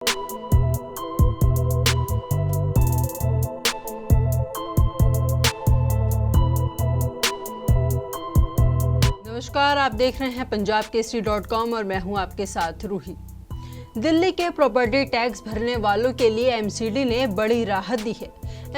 नमस्कार, आप देख रहे हैं punjabkesari.com और मैं हूं आपके साथ रूही। दिल्ली के प्रॉपर्टी टैक्स भरने वालों के लिए एमसीडी ने बड़ी राहत दी है।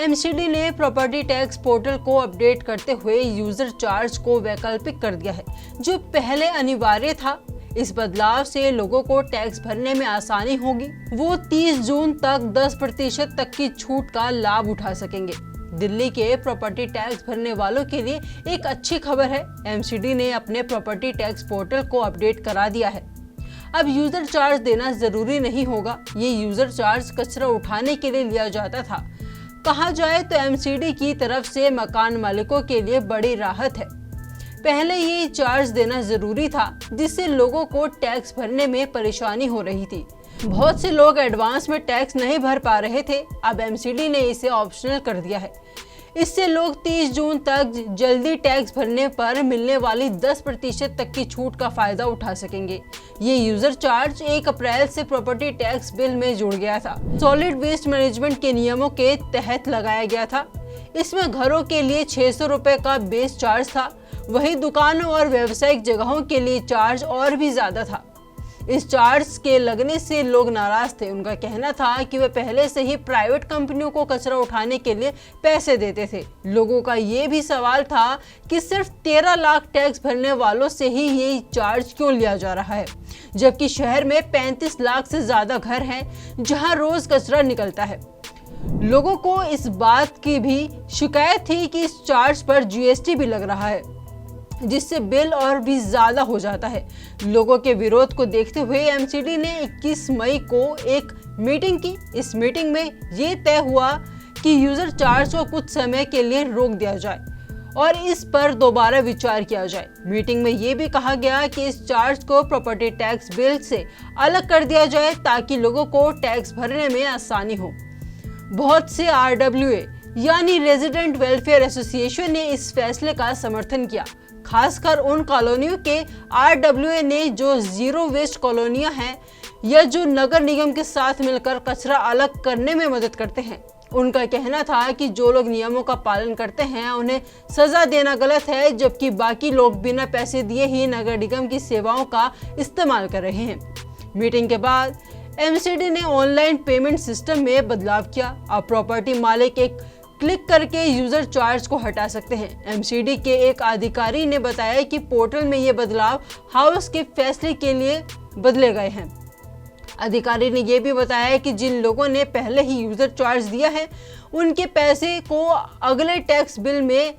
एमसीडी ने प्रॉपर्टी टैक्स पोर्टल को अपडेट करते हुए यूजर चार्ज को वैकल्पिक कर दिया है, जो पहले अनिवार्य था। इस बदलाव से लोगों को टैक्स भरने में आसानी होगी। वो 30 जून तक 10% तक की छूट का लाभ उठा सकेंगे। दिल्ली के प्रॉपर्टी टैक्स भरने वालों के लिए एक अच्छी खबर है। एमसीडी ने अपने प्रॉपर्टी टैक्स पोर्टल को अपडेट करा दिया है। अब यूजर चार्ज देना जरूरी नहीं होगा। ये यूजर चार्ज कचरा उठाने के लिए लिया जाता था। कहा जाए तो एमसीडी की तरफ से मकान मालिकों के लिए बड़ी राहत है। पहले ये चार्ज देना जरूरी था, जिससे लोगों को टैक्स भरने में परेशानी हो रही थी। बहुत से लोग एडवांस में टैक्स नहीं भर पा रहे थे। अब एमसीडी ने इसे ऑप्शनल कर दिया है। इससे लोग 30 जून तक जल्दी टैक्स भरने पर मिलने वाली 10% तक की छूट का फायदा उठा सकेंगे। ये यूजर चार्ज 1 अप्रैल से प्रॉपर्टी टैक्स बिल में जुड़ गया था। सॉलिड वेस्ट मैनेजमेंट के नियमों के तहत लगाया गया था। इसमें घरों के लिए 600 रुपए का बेस चार्ज था। वहीं दुकानों और व्यावसायिक जगहों के लिए चार्ज और भी ज्यादा था। इस चार्ज के लगने से लोग नाराज थे। उनका कहना था कि वे पहले से ही प्राइवेट कंपनियों को कचरा उठाने के लिए पैसे देते थे। लोगों का ये भी सवाल था कि सिर्फ 13 लाख टैक्स भरने वालों से ही ये चार्ज क्यों लिया जा रहा है, जबकि शहर में 35 लाख से ज्यादा घर हैं जहां रोज कचरा निकलता है। लोगों को इस बात की भी शिकायत थी कि इस चार्ज पर जीएसटी भी लग रहा है, जिससे बिल और भी ज्यादा हो जाता है। लोगों के विरोध को देखते हुए एमसीडी ने 21 मई को एक मीटिंग की। इस मीटिंग में ये तय हुआ कि यूजर चार्ज को कुछ समय के लिए रोक दिया जाए और इस पर दोबारा विचार किया जाए। मीटिंग में ये भी कहा गया कि इस चार्ज को प्रॉपर्टी टैक्स बिल से अलग कर दिया जाए, ताकि लोगों को टैक्स भरने में आसानी हो। बहुत से RWA यानी रेजिडेंट वेलफेयर एसोसिएशन ने इस फैसले का समर्थन किया, खासकर उन कॉलोनियों के RWA ने जो जीरो वेस्ट कॉलोनियां हैं या जो नगर निगम के साथ मिलकर कचरा अलग करने में मदद करते हैं। उनका कहना था कि जो लोग नियमों का पालन करते हैं उन्हें सजा देना गलत है, जबकि बाकी लोग बिना पैसे दिए ही नगर निगम की सेवाओं का इस्तेमाल कर रहे हैं। मीटिंग के बाद एमसीडी ने ऑनलाइन पेमेंट सिस्टम में बदलाव किया। अब प्रॉपर्टी मालिक एक क्लिक करके यूजर चार्ज को हटा सकते हैं। एमसीडी के एक अधिकारी ने बताया कि पोर्टल में ये बदलाव हाउस के फैसले के लिए बदले गए हैं। अधिकारी ने यह भी बताया कि जिन लोगों ने पहले ही यूजर चार्ज दिया है, उनके पैसे को अगले टैक्स बिल में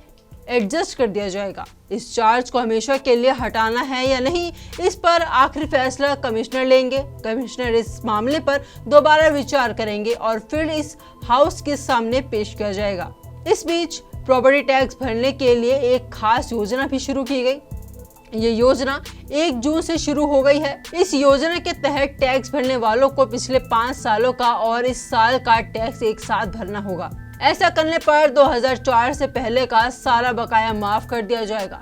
एडजस्ट कर दिया जाएगा। इस चार्ज को हमेशा के लिए हटाना है या नहीं, इस पर आखिरी फैसला कमिश्नर लेंगे। कमिश्नर इस मामले पर दोबारा विचार करेंगे और फिर इस हाउस के सामने पेश किया जाएगा। इस बीच प्रॉपर्टी टैक्स भरने के लिए एक खास योजना भी शुरू की गई। ये योजना 1 जून से शुरू हो गई है। इस योजना के तहत टैक्स भरने वालों को पिछले 5 सालों का और इस साल का टैक्स एक साथ भरना होगा। ऐसा करने पर 2004 से पहले का सारा बकाया माफ कर दिया जाएगा।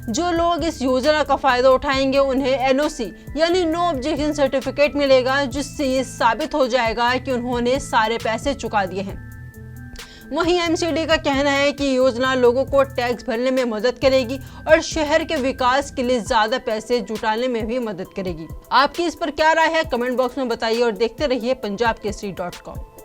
जो लोग इस योजना का फायदा उठाएंगे उन्हें NOC यानी नो ऑब्जेक्शन सर्टिफिकेट मिलेगा, जिससे ये साबित हो जाएगा कि उन्होंने सारे पैसे चुका दिए हैं। वहीं एमसीडी का कहना है कि योजना लोगों को टैक्स भरने में मदद करेगी और शहर के विकास के लिए ज्यादा पैसे जुटाने में भी मदद करेगी। आपकी इस पर क्या राय है, कमेंट बॉक्स में बताइए और देखते रहिए punjabkesari.com।